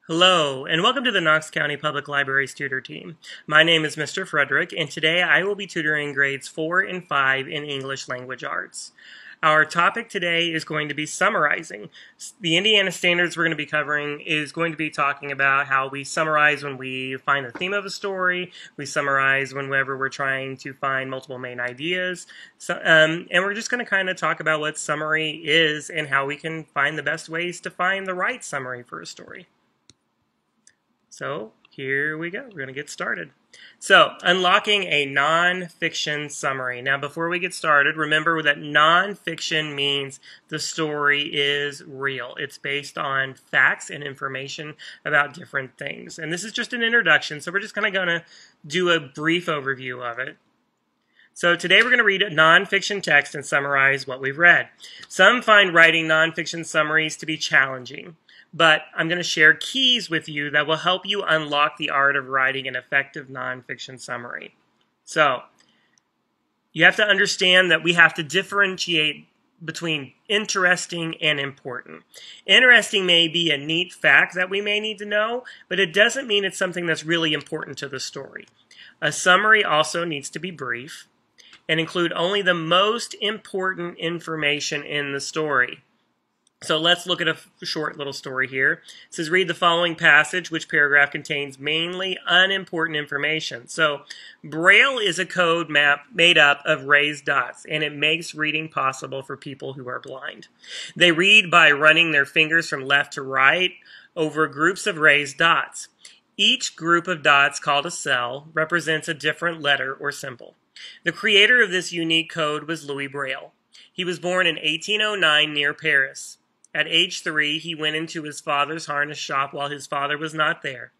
Hello, and welcome to the Knox County Public Library's Tutor Team. My name is Mr. Frederick, and today I will be tutoring grades 4 and 5 in English Language Arts. Our topic today is going to be summarizing. The Indiana standards we're going to be covering is going to be talking about how we summarize when we find the theme of a story, we summarize whenever we're trying to find multiple main ideas, and we're just going to kind of talk about what summary is and how we can find the best ways to find the right summary for a story. So here we go. We're going to get started. So unlocking a nonfiction summary. Now before we get started, remember that nonfiction means the story is real. It's based on facts and information about different things. And this is just an introduction, so we're just kind of going to do a brief overview of it. So today we're going to read a nonfiction text and summarize what we've read. Some find writing nonfiction summaries to be challenging, but I'm going to share keys with you that will help you unlock the art of writing an effective nonfiction summary. So you have to understand that we have to differentiate between interesting and important. Interesting may be a neat fact that we may need to know, but it doesn't mean it's something that's really important to the story. A summary also needs to be brief and include only the most important information in the story. So let's look at a short little story here. It says, read the following passage, which paragraph contains mainly unimportant information. So Braille is a code map made up of raised dots, and it makes reading possible for people who are blind. They read by running their fingers from left to right over groups of raised dots. Each group of dots, called a cell, represents a different letter or symbol. The creator of this unique code was Louis Braille. He was born in 1809 near Paris. At age 3, he went into his father's harness shop while his father was not there.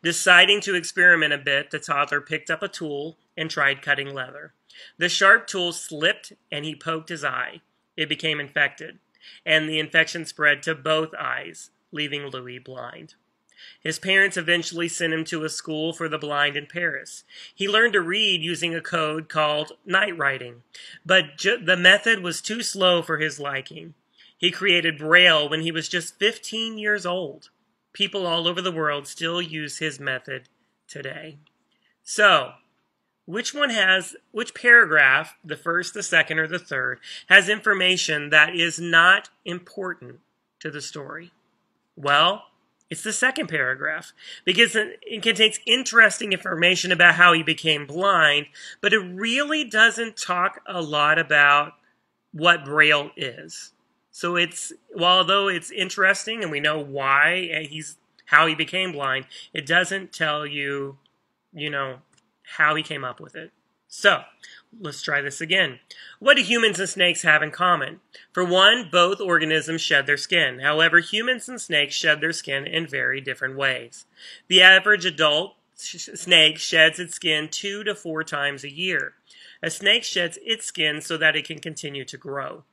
Deciding to experiment a bit, the toddler picked up a tool and tried cutting leather. The sharp tool slipped and he poked his eye. It became infected, and the infection spread to both eyes, leaving Louis blind. His parents eventually sent him to a school for the blind in Paris. He learned to read using a code called night writing, but the method was too slow for his liking. He created Braille when he was just 15 years old. People all over the world still use his method today. So, which paragraph, the first, the second, or the third, has information that is not important to the story? Well, it's the second paragraph, because it contains interesting information about how he became blind, but it really doesn't talk a lot about what Braille is. So although it's interesting and we know why how he became blind, it doesn't tell you, how he came up with it. So, let's try this again. What do humans and snakes have in common? For one, both organisms shed their skin. However, humans and snakes shed their skin in very different ways. The average adult snake sheds its skin 2 to 4 times a year. A snake sheds its skin so that it can continue to grow.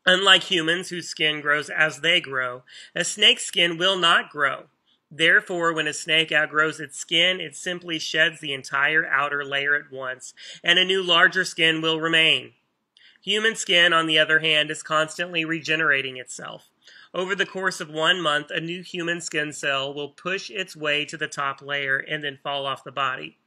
Unlike humans, whose skin grows as they grow, a snake's skin will not grow. Therefore, when a snake outgrows its skin, it simply sheds the entire outer layer at once, and a new larger skin will remain. Human skin, on the other hand, is constantly regenerating itself. Over the course of 1 month, a new human skin cell will push its way to the top layer and then fall off the body.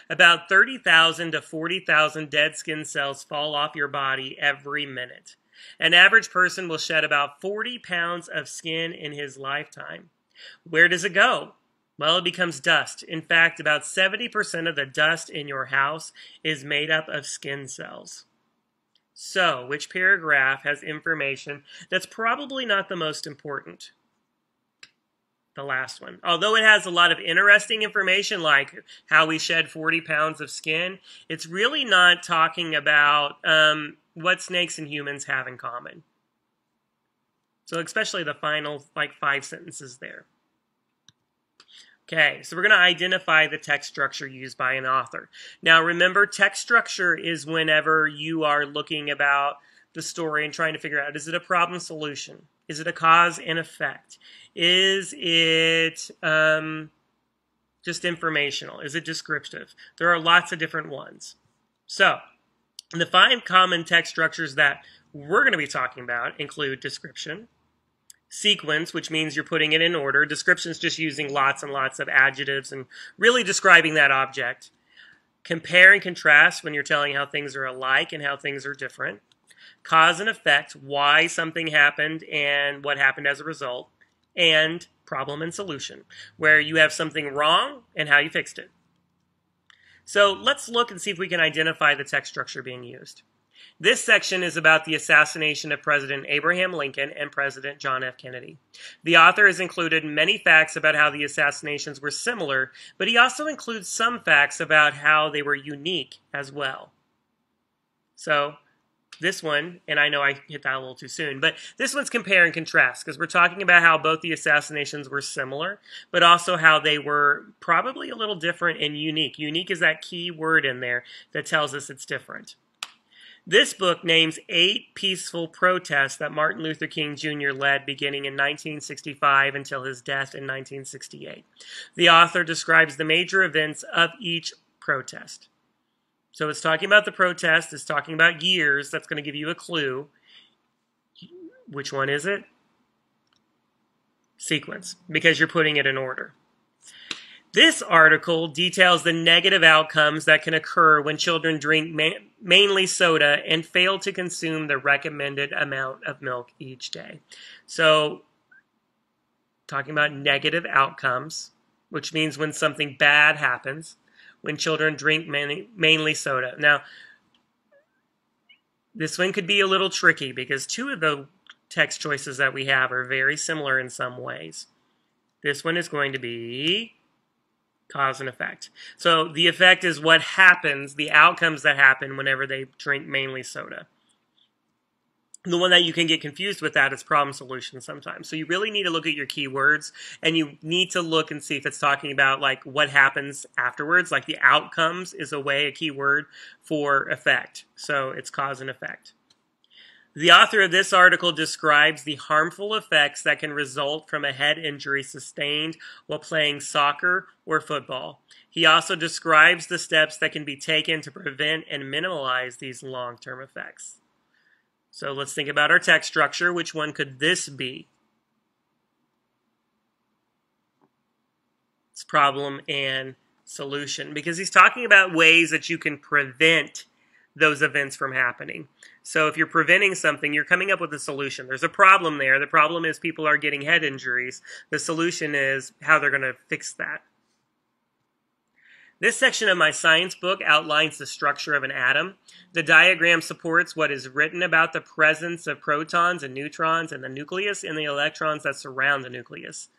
About 30,000 to 40,000 dead skin cells fall off your body every minute. An average person will shed about 40 pounds of skin in his lifetime. Where does it go? Well, it becomes dust. In fact, about 70% of the dust in your house is made up of skin cells. So, which paragraph has information that's probably not the most important? The last one. Although it has a lot of interesting information like how we shed 40 pounds of skin, it's really not talking about what snakes and humans have in common. So especially the final 5 sentences there. Okay, so we're going to identify the text structure used by an author. Now remember, text structure is whenever you are looking about the story and trying to figure out, is it a problem solution? Is it a cause and effect? Is it just informational? Is it descriptive? There are lots of different ones. So, the 5 common text structures that we're going to be talking about include description, Sequence, which means you're putting it in order. Description is just using lots and lots of adjectives and really describing that object. Compare and contrast, when you're telling how things are alike and how things are different. Cause and effect, why something happened and what happened as a result. And problem and solution, where you have something wrong and how you fixed it. So let's look and see if we can identify the text structure being used. This section is about the assassination of President Abraham Lincoln and President John F. Kennedy. The author has included many facts about how the assassinations were similar, but he also includes some facts about how they were unique as well. So this one, and I know I hit that a little too soon, but this one's compare and contrast, because we're talking about how both the assassinations were similar, but also how they were probably a little different and unique. Unique is that key word in there that tells us it's different. This book names 8 peaceful protests that Martin Luther King Jr. led beginning in 1965 until his death in 1968. The author describes the major events of each protest. So it's talking about the protest, it's talking about years. That's going to give you a clue. Which one is it? Sequence, because you're putting it in order. This article details the negative outcomes that can occur when children drink mainly soda and fail to consume the recommended amount of milk each day. So, talking about negative outcomes, which means when something bad happens, when children drink mainly soda. Now, this one could be a little tricky because 2 of the text choices that we have are very similar in some ways. This one is going to be cause and effect. So the effect is what happens, the outcomes that happen whenever they drink mainly soda. The one that you can get confused with that is problem solution sometimes. So you really need to look at your keywords, and you need to look and see if it's talking about like what happens afterwards. Like the outcomes is a keyword for effect. So it's cause and effect. The author of this article describes the harmful effects that can result from a head injury sustained while playing soccer or football. He also describes the steps that can be taken to prevent and minimize these long-term effects. So let's think about our text structure. Which one could this be? It's problem and solution, because he's talking about ways that you can prevent those events from happening. So if you're preventing something, you're coming up with a solution. There's a problem there. The problem is people are getting head injuries. The solution is how they're going to fix that. This section of my science book outlines the structure of an atom. The diagram supports what is written about the presence of protons and neutrons in the nucleus and the electrons that surround the nucleus.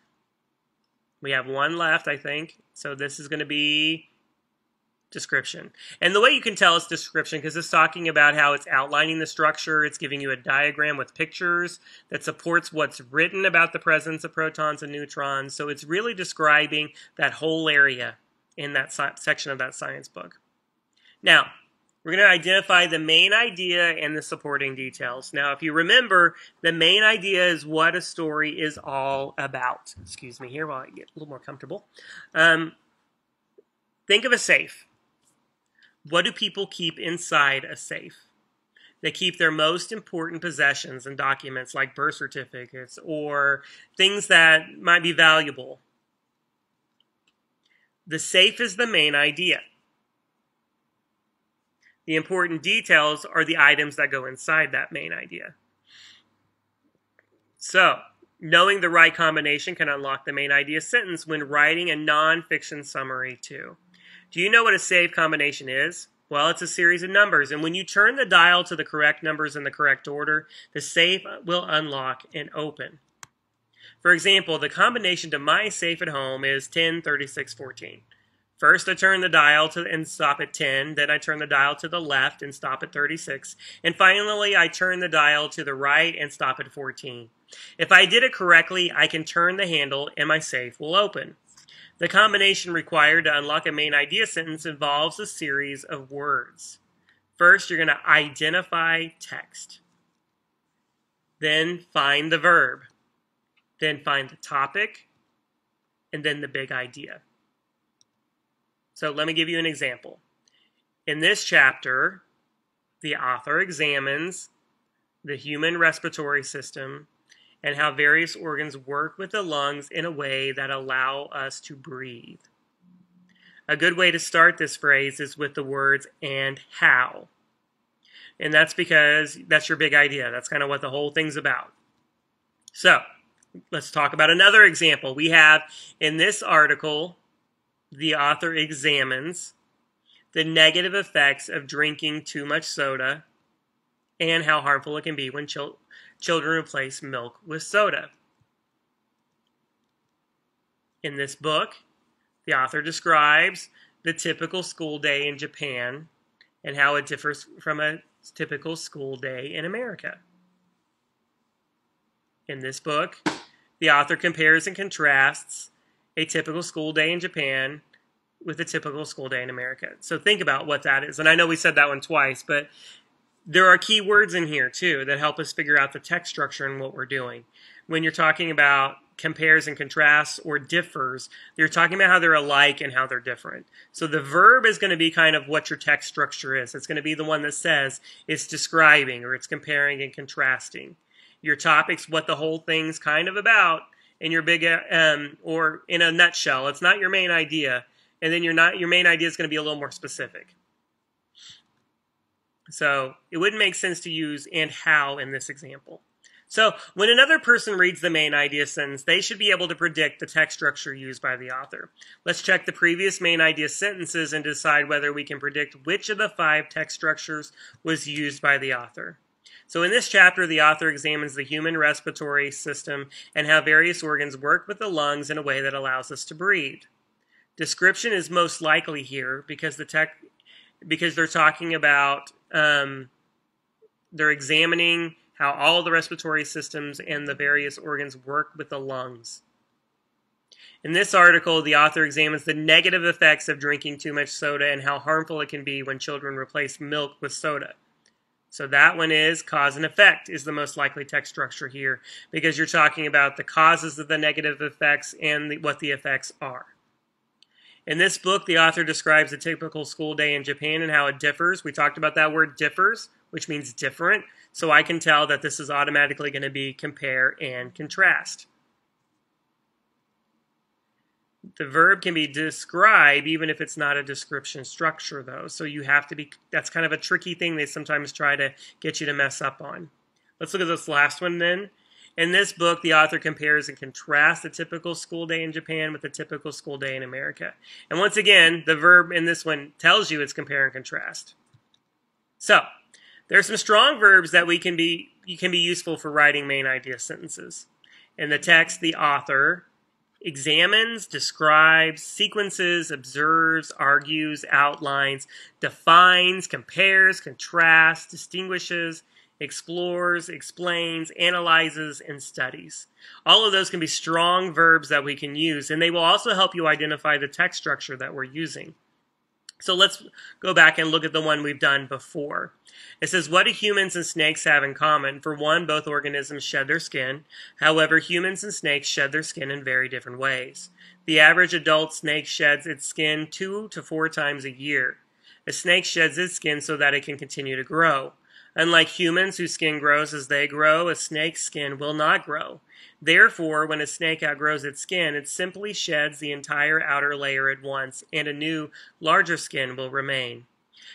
We have one left, I think. So this is going to be description. And the way you can tell it's description, because it's talking about how it's outlining the structure, it's giving you a diagram with pictures that supports what's written about the presence of protons and neutrons. So it's really describing that whole area in that section of that science book. Now, we're going to identify the main idea and the supporting details. Now, if you remember, the main idea is what a story is all about. Excuse me here while I get a little more comfortable. Think of a safe. What do people keep inside a safe? They keep their most important possessions and documents like birth certificates or things that might be valuable. The safe is the main idea. The important details are the items that go inside that main idea. So, knowing the right combination can unlock the main idea sentence when writing a nonfiction summary too. Do you know what a safe combination is? Well, it's a series of numbers, and when you turn the dial to the correct numbers in the correct order, the safe will unlock and open. For example, the combination to my safe at home is 10, 36, 14. First, I turn the dial and stop at 10, then I turn the dial to the left and stop at 36, and finally I turn the dial to the right and stop at 14. If I did it correctly, I can turn the handle and my safe will open. The combination required to unlock a main idea sentence involves a series of words. First, you're going to identify text. Then find the verb. Then find the topic. And then the big idea. So let me give you an example. In this chapter, the author examines the human respiratory system and how various organs work with the lungs in a way that allow us to breathe. A good way to start this phrase is with the words "and how." And that's because that's your big idea. That's kind of what the whole thing's about. So, let's talk about another example. We have in this article, the author examines the negative effects of drinking too much soda and how harmful it can be when children replace milk with soda. In this book, the author describes the typical school day in Japan and how it differs from a typical school day in America. In this book, the author compares and contrasts a typical school day in Japan with a typical school day in America. So think about what that is. And I know we said that one twice, but there are key words in here too that help us figure out the text structure and what we're doing. When you're talking about compares and contrasts or differs, you're talking about how they're alike and how they're different. So the verb is going to be kind of what your text structure is. It's going to be the one that says it's describing or it's comparing and contrasting. Your topic's what the whole thing's kind of about in your big, or in a nutshell. It's not your main idea. And then your main idea is going to be a little more specific. So it wouldn't make sense to use "and how" in this example. So when another person reads the main idea sentence, they should be able to predict the text structure used by the author. Let's check the previous main idea sentences and decide whether we can predict which of the 5 text structures was used by the author. So in this chapter, the author examines the human respiratory system and how various organs work with the lungs in a way that allows us to breathe. Description is most likely here because they're talking about, they're examining how all the respiratory systems and the various organs work with the lungs. In this article, the author examines the negative effects of drinking too much soda and how harmful it can be when children replace milk with soda. So that one is cause and effect is the most likely text structure here because you're talking about the causes of the negative effects and what the effects are. In this book, the author describes a typical school day in Japan and how it differs. We talked about that word differs, which means different. So I can tell that this is automatically going to be compare and contrast. The verb can be describe even if it's not a description structure, though. So you have to be, that's kind of a tricky thing they sometimes try to get you to mess up on. Let's look at this last one then. In this book, the author compares and contrasts the typical school day in Japan with the typical school day in America. And once again, the verb in this one tells you it's compare and contrast. So, there are some strong verbs that can be useful for writing main idea sentences. In the text, the author examines, describes, sequences, observes, argues, outlines, defines, compares, contrasts, distinguishes, explores, explains, analyzes, and studies. All of those can be strong verbs that we can use, and they will also help you identify the text structure that we're using. So let's go back and look at the one we've done before. It says, what do humans and snakes have in common? For one, both organisms shed their skin. However, humans and snakes shed their skin in very different ways. The average adult snake sheds its skin 2 to 4 times a year. A snake sheds its skin so that it can continue to grow. Unlike humans whose skin grows as they grow, a snake's skin will not grow. Therefore, when a snake outgrows its skin, it simply sheds the entire outer layer at once, and a new, larger skin will remain.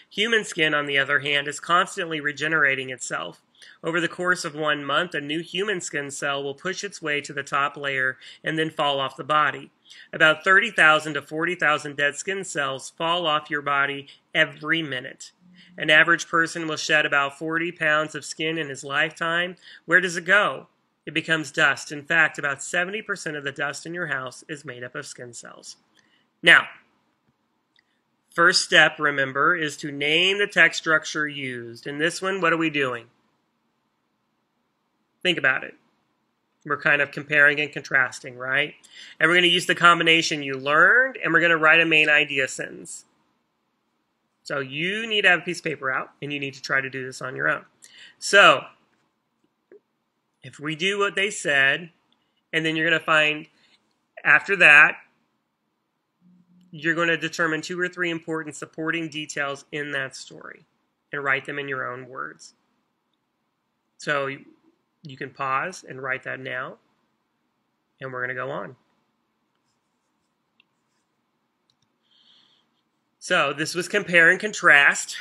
Human skin, on the other hand, is constantly regenerating itself. Over the course of 1 month, a new human skin cell will push its way to the top layer and then fall off the body. About 30,000 to 40,000 dead skin cells fall off your body every minute. An average person will shed about 40 pounds of skin in his lifetime. Where does it go? It becomes dust. In fact, about 70% of the dust in your house is made up of skin cells. Now, first step, remember, is to name the text structure used. In this one, what are we doing? Think about it. We're kind of comparing and contrasting, right? And we're going to use the combination you learned, and we're going to write a main idea sentence. So you need to have a piece of paper out, and you need to try to do this on your own. So if we do what they said, and then you're going to find, after that, you're going to determine 2 or 3 important supporting details in that story and write them in your own words. So You can pause and write that now, and we're going to go on. So this was compare and contrast.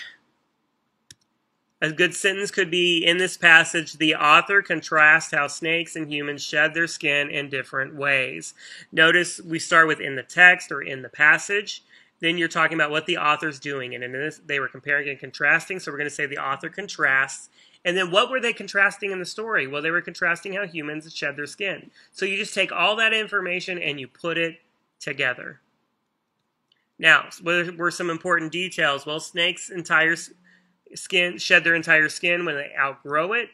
A good sentence could be, in this passage, the author contrasts how snakes and humans shed their skin in different ways. Notice we start with in the text or in the passage. Then you're talking about what the author's doing. And in this, they were comparing and contrasting, so we're going to say the author contrasts. And then what were they contrasting in the story? Well, they were contrasting how humans shed their skin. So you just take all that information and you put it together. Now, what were some important details? Well, snakes' entire skin shed their entire skin when they outgrow it.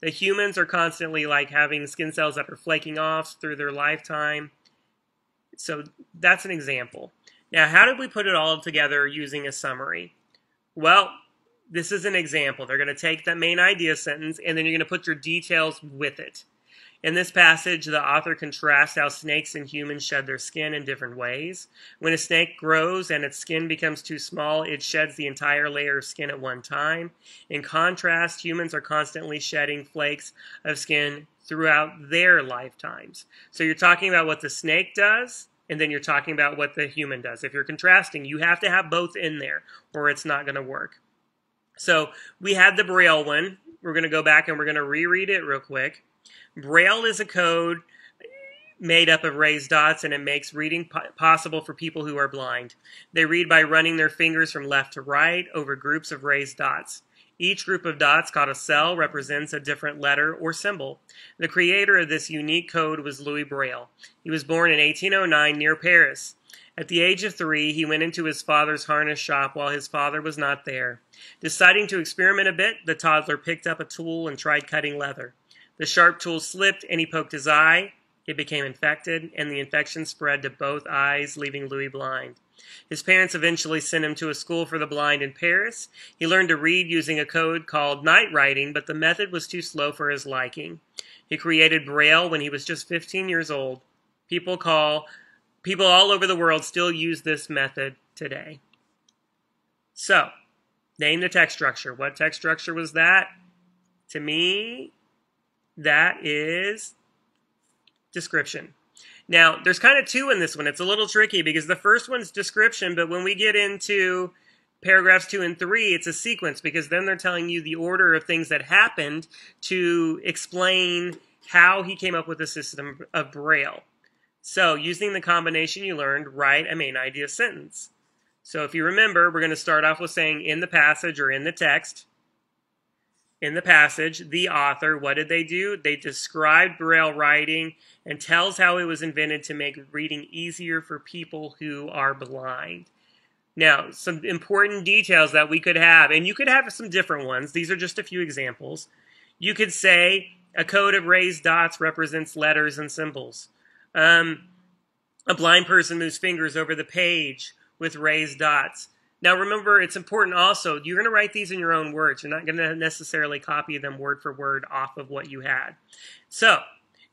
The humans are constantly like having skin cells that are flaking off through their lifetime. So that's an example. Now, how did we put it all together using a summary? Well, this is an example. They're going to take that main idea sentence and then you're going to put your details with it. In this passage, the author contrasts how snakes and humans shed their skin in different ways. When a snake grows and its skin becomes too small, it sheds the entire layer of skin at one time. In contrast, humans are constantly shedding flakes of skin throughout their lifetimes. So you're talking about what the snake does, and then you're talking about what the human does. If you're contrasting, you have to have both in there, or it's not going to work. So we had the Braille one. We're going to go back and we're going to reread it real quick. Braille is a code made up of raised dots, and it makes reading possible for people who are blind. They read by running their fingers from left to right over groups of raised dots. Each group of dots, called a cell, represents a different letter or symbol. The creator of this unique code was Louis Braille. He was born in 1809 near Paris. At the age of 3, he went into his father's harness shop while his father was not there. Deciding to experiment a bit, the toddler picked up a tool and tried cutting leather. The sharp tool slipped and he poked his eye. It became infected, and the infection spread to both eyes, leaving Louis blind. His parents eventually sent him to a school for the blind in Paris. He learned to read using a code called night writing, but the method was too slow for his liking. He created Braille when he was just 15 years old. People all over the world still use this method today. So, name the text structure. What text structure was that? To me, that is description. Now, there's kind of two in this one. It's a little tricky because the first one's description, but when we get into paragraphs 2 and 3, it's a sequence because then they're telling you the order of things that happened to explain how he came up with the system of Braille. So, using the combination you learned, write a main idea sentence. So, if you remember, we're going to start off with saying in the passage or in the text. In the passage, the author, what did they do? They described Braille writing and tells how it was invented to make reading easier for people who are blind. Now, some important details that we could have, and you could have some different ones. These are just a few examples. You could say a code of raised dots represents letters and symbols. A blind person moves fingers over the page with raised dots. Now remember, it's important also, you're going to write these in your own words. You're not going to necessarily copy them word for word off of what you had. So,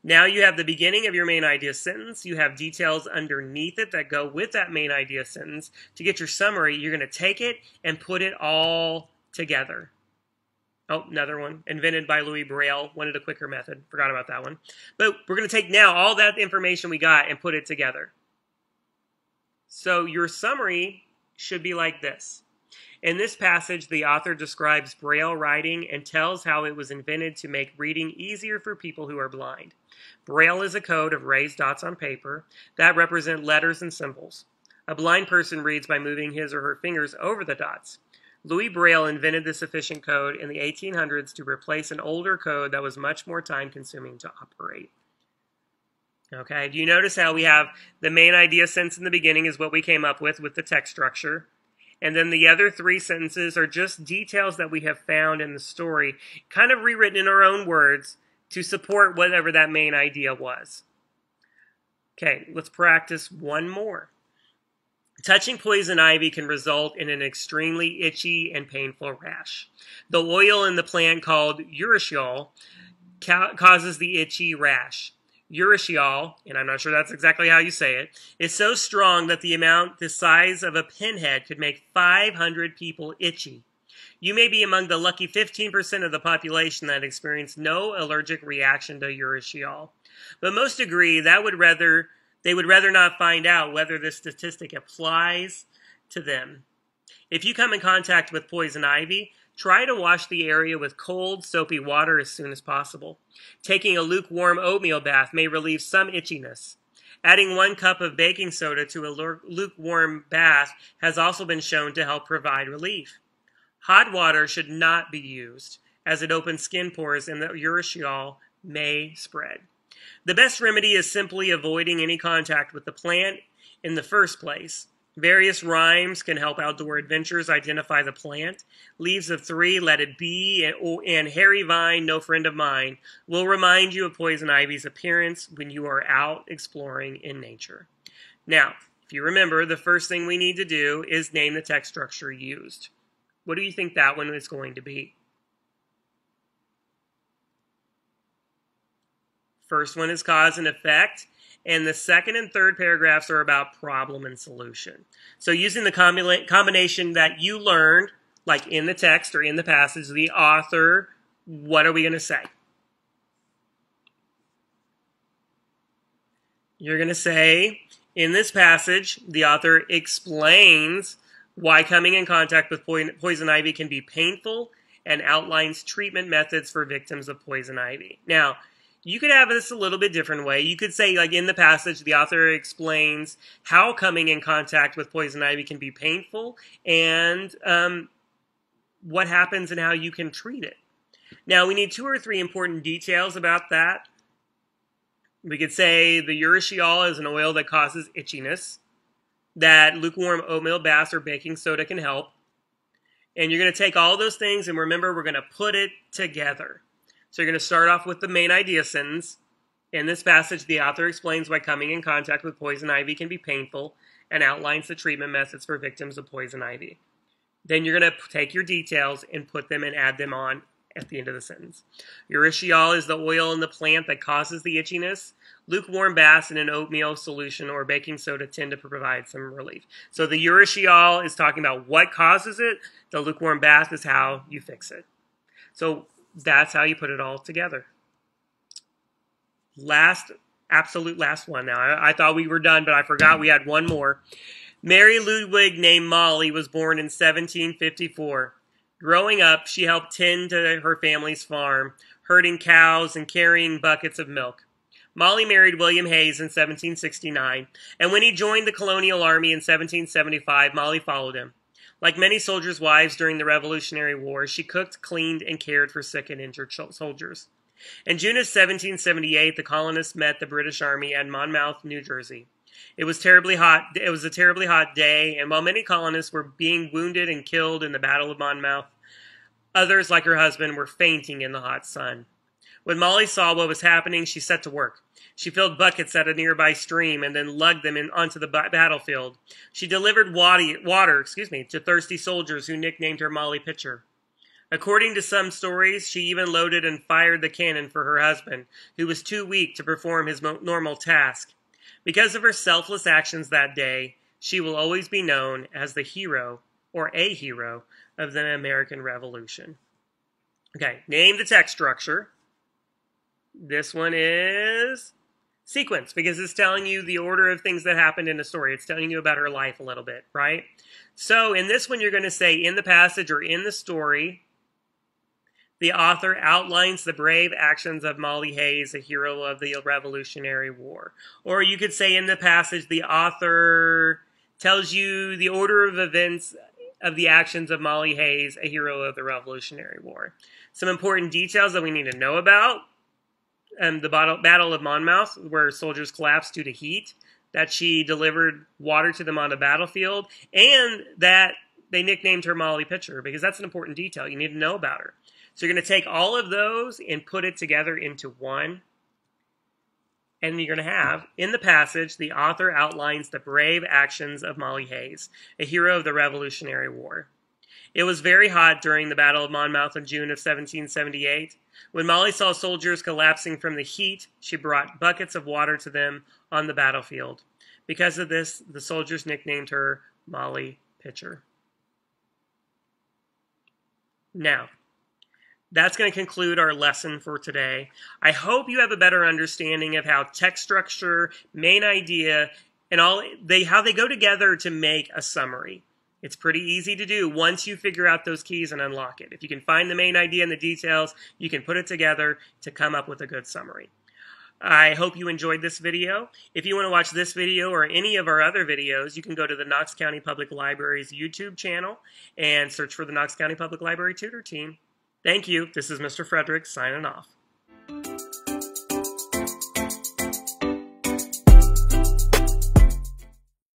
now you have the beginning of your main idea sentence. You have details underneath it that go with that main idea sentence. To get your summary, you're going to take it and put it all together. Oh, another one. Invented by Louis Braille. Wanted a quicker method. Forgot about that one. But we're going to take now all that information we got and put it together. So your summary should be like this. In this passage, the author describes Braille writing and tells how it was invented to make reading easier for people who are blind. Braille is a code of raised dots on paper that represent letters and symbols. A blind person reads by moving his or her fingers over the dots. Louis Braille invented this efficient code in the 1800s to replace an older code that was much more time-consuming to operate. Okay, do you notice how we have the main idea sentence in the beginning is what we came up with the text structure. And then the other 3 sentences are just details that we have found in the story, kind of rewritten in our own words to support whatever that main idea was. Okay, let's practice one more. Touching poison ivy can result in an extremely itchy and painful rash. The oil in the plant called urushiol causes the itchy rash. Urushiol, and I'm not sure that's exactly how you say it, is so strong that the size of a pinhead could make 500 people itchy. You may be among the lucky 15% of the population that experience no allergic reaction to urushiol. But most agree they would rather not find out whether this statistic applies to them. If you come in contact with poison ivy, try to wash the area with cold, soapy water as soon as possible. Taking a lukewarm oatmeal bath may relieve some itchiness. Adding 1 cup of baking soda to a lukewarm bath has also been shown to help provide relief. Hot water should not be used, as it opens skin pores and the urushiol may spread. The best remedy is simply avoiding any contact with the plant in the first place. Various rhymes can help outdoor adventurers identify the plant. Leaves of 3, Let It Be, and Hairy Vine, No Friend of Mine, will remind you of poison ivy's appearance when you are out exploring in nature. Now, if you remember, the first thing we need to do is name the text structure used. What do you think that one is going to be? First one is cause and effect. And the second and third paragraphs are about problem and solution. So using the combination that you learned, like in the text or in the passage, the author, what are we going to say? You're going to say, in this passage, the author explains why coming in contact with poison ivy can be painful and outlines treatment methods for victims of poison ivy. Now, you could have this a little bit different way. You could say, like in the passage, the author explains how coming in contact with poison ivy can be painful and what happens and how you can treat it. Now, we need 2 or 3 important details about that. We could say the urushiol is an oil that causes itchiness, that lukewarm oatmeal baths or baking soda can help. And you're going to take all those things and remember, we're going to put it together. So you're going to start off with the main idea sentence. In this passage, the author explains why coming in contact with poison ivy can be painful and outlines the treatment methods for victims of poison ivy. Then you're going to take your details and put them and add them on at the end of the sentence. Urushiol is the oil in the plant that causes the itchiness. Lukewarm baths in an oatmeal solution or baking soda tend to provide some relief. So the urushiol is talking about what causes it. The lukewarm bath is how you fix it. So that's how you put it all together. Absolute last one now. I thought we were done, but I forgot we had one more. Mary Ludwig, named Molly, was born in 1754. Growing up, she helped tend to her family's farm, herding cows and carrying buckets of milk. Molly married William Hayes in 1769, and when he joined the colonial army in 1775, Molly followed him. Like many soldiers' wives during the Revolutionary War, she cooked, cleaned, and cared for sick and injured soldiers. In June of 1778, the colonists met the British Army at Monmouth, New Jersey. It was a terribly hot day, and while many colonists were being wounded and killed in the Battle of Monmouth, others, like her husband, were fainting in the hot sun. When Molly saw what was happening, she set to work. She filled buckets at a nearby stream and then lugged them onto the battlefield. She delivered water to thirsty soldiers who nicknamed her Molly Pitcher. According to some stories, she even loaded and fired the cannon for her husband, who was too weak to perform his normal task. Because of her selfless actions that day, she will always be known as the hero, or a hero, of the American Revolution. Okay, name the text structure. This one is sequence, because it's telling you the order of things that happened in the story. It's telling you about her life a little bit, right? So in this one, you're going to say in the passage or in the story, the author outlines the brave actions of Molly Hayes, a hero of the Revolutionary War. Or you could say in the passage, the author tells you the order of events of the actions of Molly Hayes, a hero of the Revolutionary War. Some important details that we need to know about. The Battle of Monmouth, where soldiers collapsed due to heat, that she delivered water to them on the battlefield, and that they nicknamed her Molly Pitcher, because that's an important detail. You need to know about her. So you're going to take all of those and put it together into one. And you're going to have, in the passage, the author outlines the brave actions of Molly Hayes, a hero of the Revolutionary War. It was very hot during the Battle of Monmouth in June of 1778. When Molly saw soldiers collapsing from the heat, she brought buckets of water to them on the battlefield. Because of this, the soldiers nicknamed her Molly Pitcher. Now, that's going to conclude our lesson for today. I hope you have a better understanding of how text structure, main idea, and how they go together to make a summary. It's pretty easy to do once you figure out those keys and unlock it. If you can find the main idea and the details, you can put it together to come up with a good summary. I hope you enjoyed this video. If you want to watch this video or any of our other videos, you can go to the Knox County Public Library's YouTube channel and search for the Knox County Public Library Tutor Team. Thank you. This is Mr. Frederick signing off.